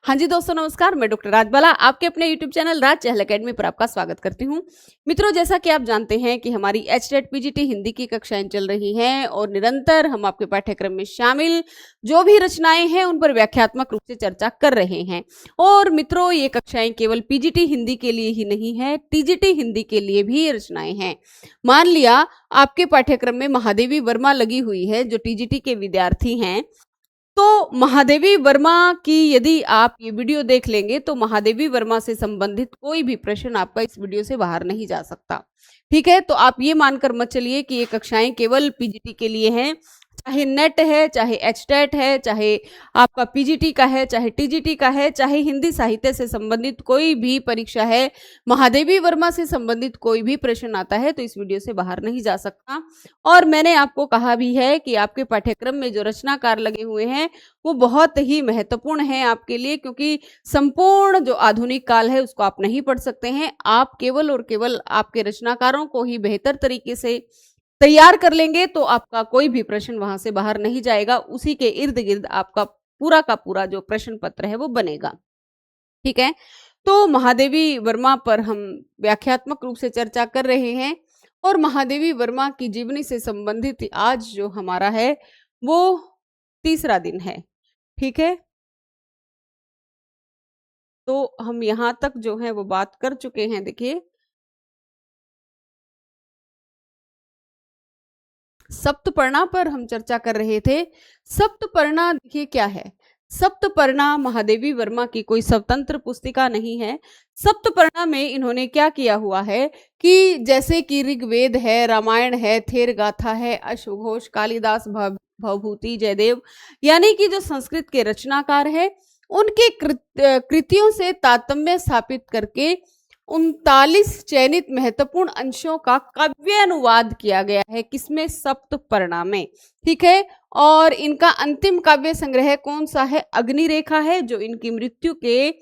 हाँ जी दोस्तों नमस्कार, मैं डॉक्टर राजबाला आपके अपने यूट्यूब चैनल राज चहल एकेडमी पर आपका स्वागत करती हूँ। मित्रों, जैसा कि आप जानते हैं कि हमारी एचटेट पीजीटी हिंदी की कक्षाएं चल रही हैं और निरंतर हम आपके पाठ्यक्रम में शामिल जो भी रचनाएं हैं उन पर व्याख्यात्मक रूप से चर्चा कर रहे हैं। और मित्रों, ये कक्षाएं केवल पीजीटी हिंदी के लिए ही नहीं है, टीजीटी हिंदी के लिए भी ये रचनाएं हैं। मान लिया आपके पाठ्यक्रम में महादेवी वर्मा लगी हुई है, जो टीजीटी के विद्यार्थी हैं, तो महादेवी वर्मा की यदि आप ये वीडियो देख लेंगे तो महादेवी वर्मा से संबंधित कोई भी प्रश्न आपका इस वीडियो से बाहर नहीं जा सकता। ठीक है, तो आप ये मानकर मत चलिए कि ये कक्षाएं केवल पीजीटी के लिए हैं। चाहे नेट है, चाहे एचटेट है, चाहे आपका पीजीटी का है, चाहे टीजीटी का है, चाहे हिंदी साहित्य से संबंधित कोई भी परीक्षा है, महादेवी वर्मा से संबंधित कोई भी प्रश्न आता है तो इस वीडियो से बाहर नहीं जा सकता। और मैंने आपको कहा भी है कि आपके पाठ्यक्रम में जो रचनाकार लगे हुए हैं वो बहुत ही महत्वपूर्ण है आपके लिए, क्योंकि संपूर्ण जो आधुनिक काल है उसको आप नहीं पढ़ सकते हैं। आप केवल और केवल आपके रचनाकारों को ही बेहतर तरीके से तैयार कर लेंगे तो आपका कोई भी प्रश्न वहां से बाहर नहीं जाएगा। उसी के इर्द गिर्द आपका पूरा का पूरा जो प्रश्न पत्र है वो बनेगा। ठीक है, तो महादेवी वर्मा पर हम व्याख्यात्मक रूप से चर्चा कर रहे हैं और महादेवी वर्मा की जीवनी से संबंधित आज जो हमारा है वो तीसरा दिन है। ठीक है, तो हम यहाँ तक जो है वो बात कर चुके हैं। देखिए, सप्तपर्णा पर हम चर्चा कर रहे थे। सप्तपर्णा देखिए क्या है। सप्तपर्णा महादेवी वर्मा की कोई स्वतंत्र पुस्तिका नहीं है। सप्तपर्णा में इन्होंने क्या किया हुआ है कि जैसे कि ऋग्वेद है, रामायण है, थेर गाथा है, अश्वघोष, कालिदास, भवभूति, जयदेव, यानी कि जो संस्कृत के रचनाकार है उनके कृतियों से तारतम्य स्थापित करके 39 चयनित महत्वपूर्ण अंशों का काव्य अनुवाद किया गया है। किसमें? सप्तपर्णा में। ठीक है, और इनका अंतिम काव्य संग्रह कौन सा है? अग्निरेखा है, जो इनकी मृत्यु के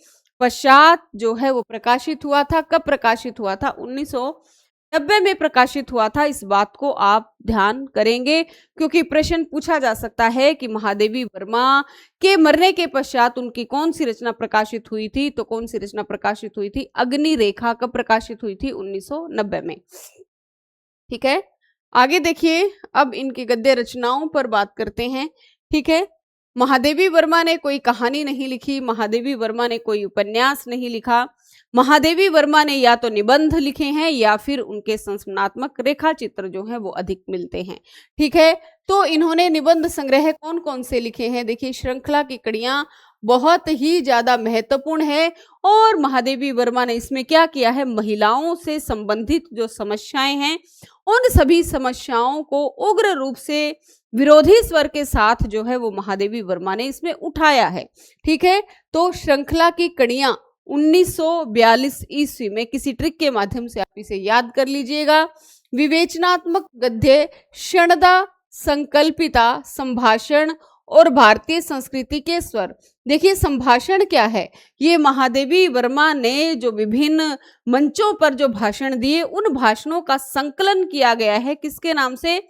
पश्चात जो है वो प्रकाशित हुआ था। कब प्रकाशित हुआ था? 1990 में प्रकाशित हुआ था। इस बात को आप ध्यान करेंगे, क्योंकि प्रश्न पूछा जा सकता है कि महादेवी वर्मा के मरने के पश्चात उनकी कौन सी रचना प्रकाशित हुई थी। तो कौन सी रचना प्रकाशित हुई थी? अग्निरेखा। कब प्रकाशित हुई थी? 1990 में। ठीक है, आगे देखिए, अब इनकी गद्य रचनाओं पर बात करते हैं। ठीक है, महादेवी वर्मा ने कोई कहानी नहीं लिखी, महादेवी वर्मा ने कोई उपन्यास नहीं लिखा, महादेवी वर्मा ने या तो निबंध लिखे हैं या फिर उनके संस्मरणात्मक रेखा चित्र जो है वो अधिक मिलते हैं। ठीक है, तो इन्होंने निबंध संग्रह कौन कौन से लिखे हैं? देखिए, श्रृंखला की कड़ियां बहुत ही ज्यादा महत्वपूर्ण है और महादेवी वर्मा ने इसमें क्या किया है? महिलाओं से संबंधित जो समस्याएं हैं उन सभी समस्याओं को उग्र रूप से विरोधी स्वर के साथ जो है वो महादेवी वर्मा ने इसमें उठाया है। ठीक है, तो श्रृंखला की कड़ियां 1942 ईस्वी में, किसी ट्रिक के माध्यम से आप इसे याद कर लीजिएगा, विवेचनात्मक गद्य, क्षणदा, संकल्पिता, संभाषण और भारतीय संस्कृति के स्वर। देखिए, संभाषण क्या है? ये महादेवी वर्मा ने जो विभिन्न मंचों पर जो भाषण दिए उन भाषणों का संकलन किया गया है। किसके नाम से?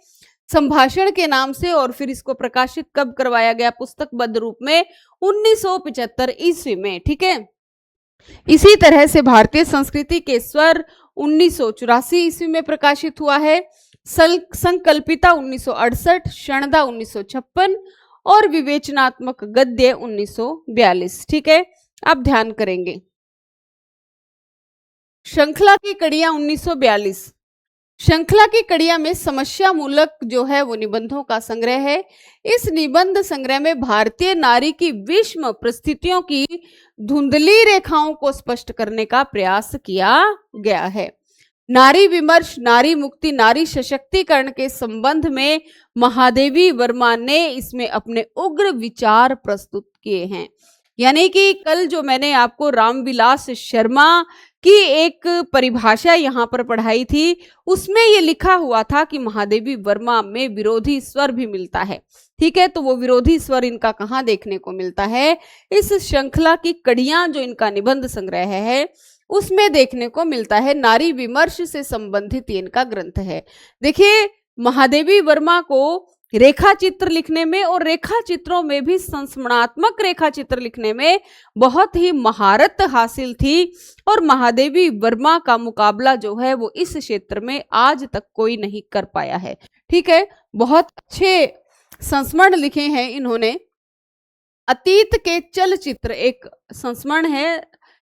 संभाषण के नाम से। और फिर इसको प्रकाशित कब करवाया गया पुस्तकबद्ध रूप में? 1975 ईस्वी में। ठीक है, इसी तरह से भारतीय संस्कृति के स्वर 1984 ईस्वी में प्रकाशित हुआ है, संकल्पिता 1968, क्षणदा 1956 और विवेचनात्मक गद्य 1942। ठीक है, आप ध्यान करेंगे। श्रृंखला की कड़ियां 1942। श्रृंखला की कड़ियां में समस्या मूलक जो है वो निबंधों का संग्रह है। इस निबंध संग्रह में भारतीय नारी की विषम परिस्थितियों की धुंधली रेखाओं को स्पष्ट करने का प्रयास किया गया है। नारी विमर्श, नारी मुक्ति, नारी सशक्तिकरण के संबंध में महादेवी वर्मा ने इसमें अपने उग्र विचार प्रस्तुत किए हैं। यानी कि कल जो मैंने आपको रामविलास शर्मा की एक परिभाषा यहाँ पर पढ़ाई थी, उसमें ये लिखा हुआ था कि महादेवी वर्मा में विरोधी स्वर भी मिलता है। ठीक है, तो वो विरोधी स्वर इनका कहाँ देखने को मिलता है? इस श्रृंखला की कड़ियां जो इनका निबंध संग्रह है उसमें देखने को मिलता है। नारी विमर्श से संबंधित इनका ग्रंथ है। देखिए, महादेवी वर्मा को रेखा चित्र लिखने में और रेखा चित्रों में भी संस्मरणात्मक रेखा चित्र लिखने में बहुत ही महारत हासिल थी। और महादेवी वर्मा का मुकाबला जो है वो इस क्षेत्र में आज तक कोई नहीं कर पाया है। ठीक है, बहुत अच्छे संस्मरण लिखे हैं इन्होंने। अतीत के चलचित्र एक संस्मरण है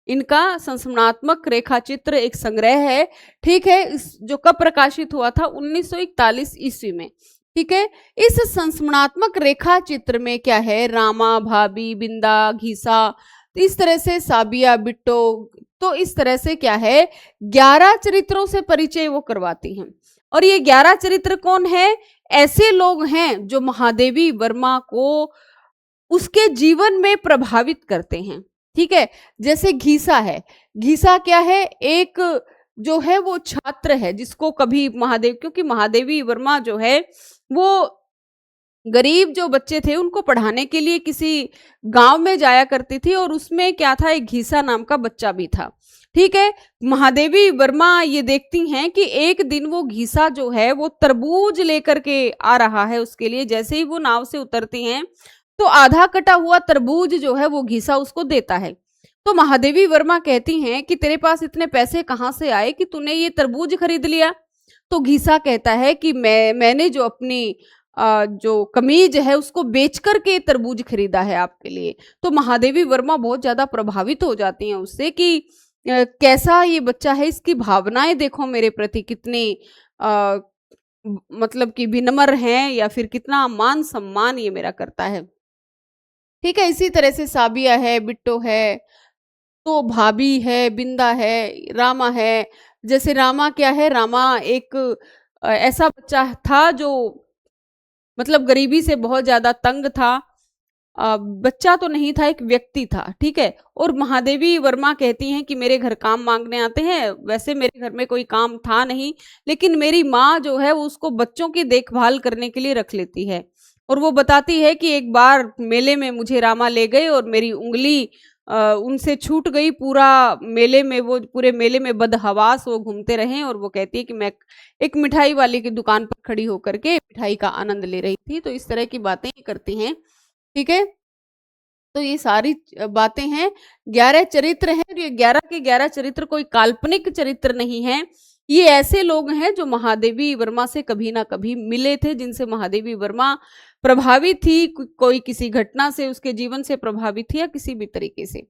इनका, संस्मरणात्मक रेखा चित्र एक संग्रह है। ठीक है, इस जो कब प्रकाशित हुआ था 1941 ईस्वी में। ठीक है, इस संस्मरणात्मक रेखा चित्र में क्या है, रामा, भाभी, बिंदा, घीसा, इस तरह से साबिया, बिट्टो, तो इस तरह से क्या है 11 चरित्रों से परिचय वो करवाती हैं। और ये 11 चरित्र कौन है, ऐसे लोग हैं जो महादेवी वर्मा को उसके जीवन में प्रभावित करते हैं। ठीक है, जैसे घीसा है। घीसा क्या है, एक जो है वो छात्र है जिसको कभी क्योंकि महादेवी वर्मा जो है वो गरीब जो बच्चे थे उनको पढ़ाने के लिए किसी गांव में जाया करती थी, और उसमें क्या था, एक घीसा नाम का बच्चा भी था। ठीक है, महादेवी वर्मा ये देखती हैं कि एक दिन वो घीसा जो है वो तरबूज लेकर के आ रहा है उसके लिए। जैसे ही वो नाव से उतरती हैं तो आधा कटा हुआ तरबूज जो है वो घीसा उसको देता है। तो महादेवी वर्मा कहती हैं कि तेरे पास इतने पैसे कहाँ से आए कि तूने ये तरबूज खरीद लिया। तो घीसा कहता है कि मैंने जो अपनी जो कमीज है उसको बेच करके तरबूज खरीदा है आपके लिए। तो महादेवी वर्मा बहुत ज्यादा प्रभावित हो जाती हैं उससे कि कैसा ये बच्चा है, इसकी भावनाएं देखो मेरे प्रति कितनी मतलब कि विनम्र हैं, या फिर कितना मान सम्मान ये मेरा करता है। ठीक है, इसी तरह से साबिया है, बिट्टो है, तो भाभी है, बिंदा है, रामा है। जैसे रामा क्या है, रामा एक ऐसा बच्चा था जो मतलब गरीबी से बहुत ज्यादा तंग था। बच्चा तो नहीं था, एक व्यक्ति था। ठीक है, और महादेवी वर्मा कहती हैं कि मेरे घर काम मांगने आते हैं। वैसे मेरे घर में कोई काम था नहीं, लेकिन मेरी माँ जो है वो उसको बच्चों की देखभाल करने के लिए रख लेती है। और वो बताती है कि एक बार मेले में मुझे रामा ले गए और मेरी उंगली उनसे छूट गई। पूरा मेले में वो पूरे मेले में बदहवास वो घूमते रहे। और वो कहती है कि मैं एक मिठाई वाले की दुकान पर खड़ी होकर के मिठाई का आनंद ले रही थी। तो इस तरह की बातें करती हैं। ठीक है, तो ये सारी बातें हैं। 11 चरित्र हैं, और ये 11 के 11 चरित्र कोई काल्पनिक चरित्र नहीं है। ये ऐसे लोग हैं जो महादेवी वर्मा से कभी ना कभी मिले थे, जिनसे महादेवी वर्मा प्रभावित थी। कोई किसी घटना से, उसके जीवन से प्रभावित थी, या किसी भी तरीके से।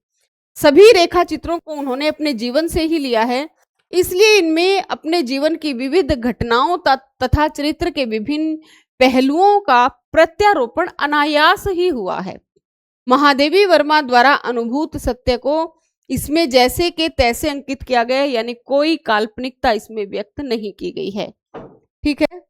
सभी रेखा चित्रों को उन्होंने अपने जीवन से ही लिया है, इसलिए इनमें अपने जीवन की विविध घटनाओं तथा चरित्र के विभिन्न पहलुओं का प्रत्यारोपण अनायास ही हुआ है। महादेवी वर्मा द्वारा अनुभूत सत्य को इसमें जैसे के तैसे अंकित किया गया, यानी कोई काल्पनिकता इसमें व्यक्त नहीं की गई है। ठीक है,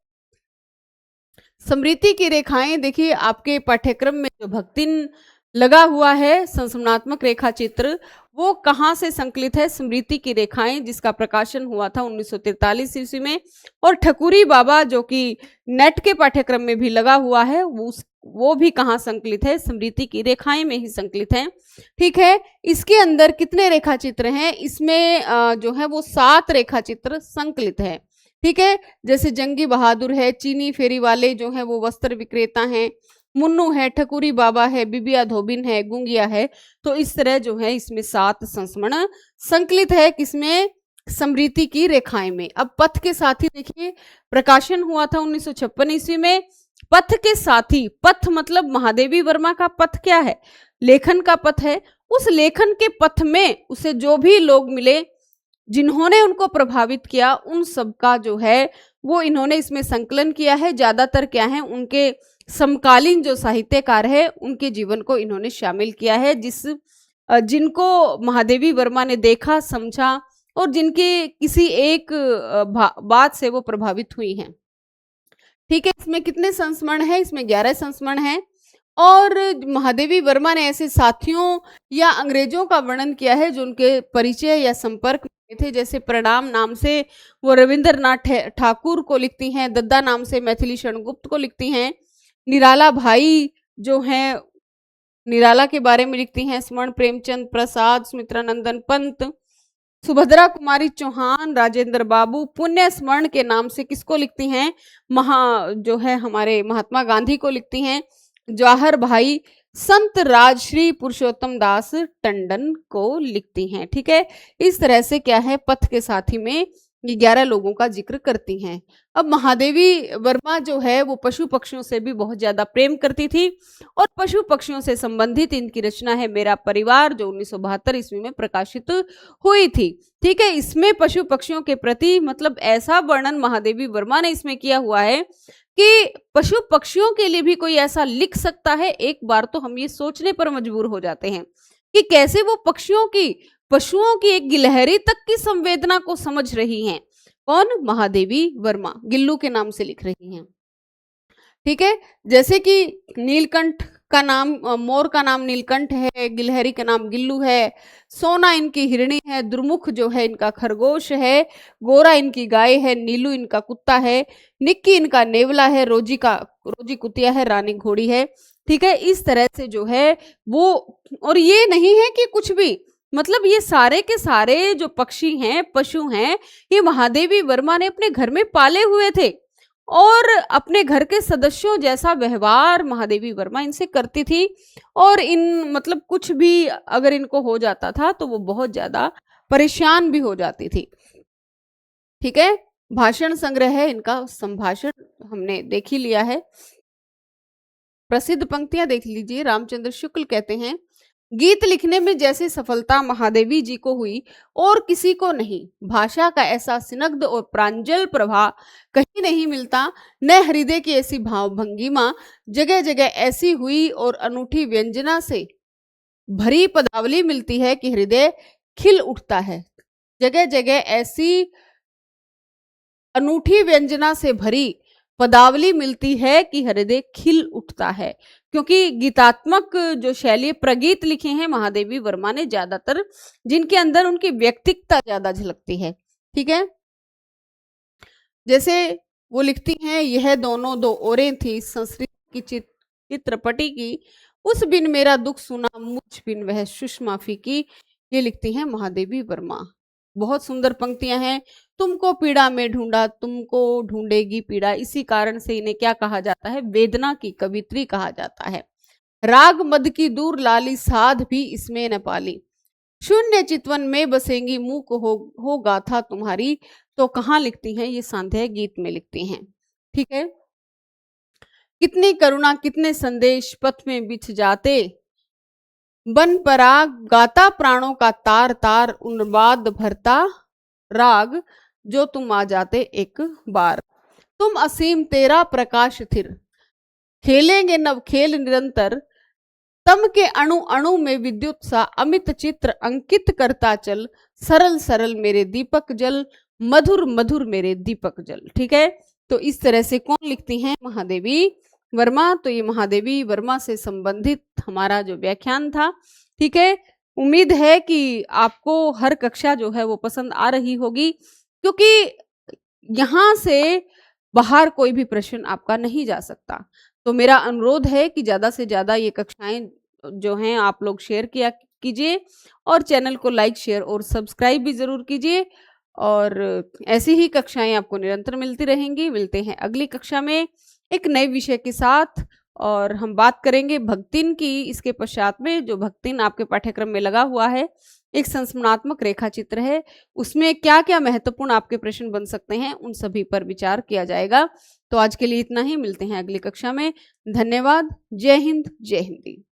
स्मृति की रेखाएं देखिए, आपके पाठ्यक्रम में जो भक्तिन लगा हुआ है संस्मरणात्मक रेखा चित्र, वो कहाँ से संकलित है, स्मृति की रेखाएं, जिसका प्रकाशन हुआ था 1943 ईस्वी में। और ठकुरी बाबा जो कि नेट के पाठ्यक्रम में भी लगा हुआ है, वो भी कहाँ संकलित है, स्मृति की रेखाएं में ही संकलित है। ठीक है, इसके अंदर कितने रेखा चित्र हैं, इसमें जो है वो 7 रेखा चित्र संकलित है। ठीक है, जैसे जंगी बहादुर है, चीनी फेरी वाले जो है वो वस्त्र विक्रेता हैं, मुन्नू है, ठकुरी बाबा है, बिबिया धोबिन है, गुंगिया है। तो इस तरह जो है इसमें 7 संस्मरण संकलित है, किसमें, स्मृति की रेखाएं में। अब पथ के साथी देखिए, प्रकाशन हुआ था 1956 ईस्वी में। पथ के साथी, पथ मतलब महादेवी वर्मा का पथ क्या है, लेखन का पथ है। उस लेखन के पथ में उसे जो भी लोग मिले जिन्होंने उनको प्रभावित किया, उन सब का जो है वो इन्होंने इसमें संकलन किया है। ज्यादातर क्या है, उनके समकालीन जो साहित्यकार है उनके जीवन को इन्होंने शामिल किया है, जिनको महादेवी वर्मा ने देखा, समझा, और जिनके किसी एक बात से वो प्रभावित हुई हैं। ठीक है, इसमें कितने संस्मरण है, इसमें 11 संस्मरण है। और महादेवी वर्मा ने ऐसे साथियों या अंग्रेजों का वर्णन किया है जो उनके परिचय या संपर्क में थे। जैसे प्रणाम नाम से वो रविंद्रनाथ ठाकुर को लिखती हैं, दद्दा नाम से मैथिली शरण गुप्त को लिखती हैं, निराला भाई जो हैं निराला के बारे में लिखती हैं, स्मरण प्रेमचंद प्रसाद, सुमित्रानंदन पंत, सुभद्रा कुमारी चौहान, राजेंद्र बाबू पुण्य स्मरण के नाम से किसको लिखती हैं? जो है हमारे महात्मा गांधी को लिखती हैं। जवाहर भाई संत राजश्री पुरुषोत्तम दास टंडन को लिखती हैं। ठीक है, इस तरह से क्या है, पथ के साथी में ये 11 लोगों का जिक्र करती हैं। अब महादेवी वर्मा जो है वो पशु पक्षियों से भी बहुत ज्यादा प्रेम करती थी और पशु पक्षियों से संबंधित इनकी रचना है मेरा परिवार, जो 1972 ईस्वी में प्रकाशित हुई थी। ठीक है, इसमें पशु पक्षियों के प्रति मतलब ऐसा वर्णन महादेवी वर्मा ने इसमें किया हुआ है कि पशु पक्षियों के लिए भी कोई ऐसा लिख सकता है? एक बार तो हम ये सोचने पर मजबूर हो जाते हैं कि कैसे वो पशुओं की एक गिलहरी तक की संवेदना को समझ रही हैं। कौन? महादेवी वर्मा, गिल्लू के नाम से लिख रही हैं। ठीक है, जैसे कि नीलकंठ का नाम, मोर का नाम नीलकंठ है, गिलहरी का नाम गिल्लू है, सोना इनकी हिरणी है, दुर्मुख जो है इनका खरगोश है, गोरा इनकी गाय है, नीलू इनका कुत्ता है, निक्की इनका नेवला है, रोजी कुतिया है, रानी घोड़ी है। ठीक है, इस तरह से जो है वो, और ये नहीं है कि कुछ भी, मतलब ये सारे के सारे जो पक्षी हैं, पशु हैं, ये महादेवी वर्मा ने अपने घर में पाले हुए थे और अपने घर के सदस्यों जैसा व्यवहार महादेवी वर्मा इनसे करती थी। और इन मतलब कुछ भी अगर इनको हो जाता था तो वो बहुत ज्यादा परेशान भी हो जाती थी। ठीक है, भाषण संग्रह है इनका, संभाषण हमने देख ही लिया है। प्रसिद्ध पंक्तियां देख लीजिए। रामचंद्र शुक्ल कहते हैं, गीत लिखने में जैसे सफलता महादेवी जी को हुई और किसी को नहीं, भाषा का ऐसा स्निग्ध और प्रांजल प्रवाह कहीं नहीं मिलता, न हृदय की ऐसी भावभंगिमा जगह जगह ऐसी हुई और अनूठी व्यंजना से भरी पदावली मिलती है कि हृदय खिल उठता है। जगह जगह ऐसी अनूठी व्यंजना से भरी पदावली मिलती है कि हृदय खिल उठता है, क्योंकि गीतात्मक जो शैली प्रगीत लिखे हैं महादेवी वर्मा ने ज्यादातर, जिनके अंदर उनकी व्यक्तिकता ज्यादा झलकती है। ठीक है, जैसे वो लिखती हैं, यह दोनों दो ओरें थी संस्कृत की चित्रपटी की, उस बिन मेरा दुख सुना, मुझ बिन वह सुषमा फीकी। ये लिखती हैं महादेवी वर्मा। बहुत सुंदर पंक्तियां हैं। तुमको पीड़ा में ढूंढा, तुमको ढूंढेगी पीड़ा, इसी कारण से इन्हें क्या कहा जाता है? वेदना की कवित्री कहा जाता है। राग मद की दूर लाली, साध भी इसमें न पाली, शून्य चितवन में बसेंगी, मुंह को हो गाथा तुम्हारी। तो कहाँ लिखती हैं? ये सांध्य गीत में लिखती हैं। ठीक है, कितनी करुणा कितने संदेश पथ में बिछ जाते, बन पराग गाता प्राणों का तार तार, उन्माद भरता राग जो तुम आ जाते एक बार। तुम असीम तेरा प्रकाश थिर, खेलेंगे नव खेल निरंतर, तम के अणु अणु में विद्युत सा अमित चित्र अंकित करता चल, सरल सरल मेरे दीपक जल, मधुर मधुर मेरे दीपक जल। ठीक है, तो इस तरह से कौन लिखती हैं? महादेवी वर्मा। तो ये महादेवी वर्मा से संबंधित हमारा जो व्याख्यान था। ठीक है, उम्मीद है कि आपको हर कक्षा जो है वो पसंद आ रही होगी, क्योंकि यहाँ से बाहर कोई भी प्रश्न आपका नहीं जा सकता। तो मेरा अनुरोध है कि ज़्यादा से ज़्यादा ये कक्षाएं जो हैं आप लोग शेयर किया कीजिए और चैनल को लाइक, शेयर और सब्सक्राइब भी ज़रूर कीजिए। और ऐसी ही कक्षाएं आपको निरंतर मिलती रहेंगी। मिलते हैं अगली कक्षा में एक नए विषय के साथ, और हम बात करेंगे भक्तिन की। इसके पश्चात में जो भक्तिन आपके पाठ्यक्रम में लगा हुआ है, एक संस्मरणात्मक रेखा चित्र है, उसमें क्या क्या महत्वपूर्ण आपके प्रश्न बन सकते हैं, उन सभी पर विचार किया जाएगा। तो आज के लिए इतना ही, मिलते हैं अगली कक्षा में। धन्यवाद। जय हिंद, जय हिंदी।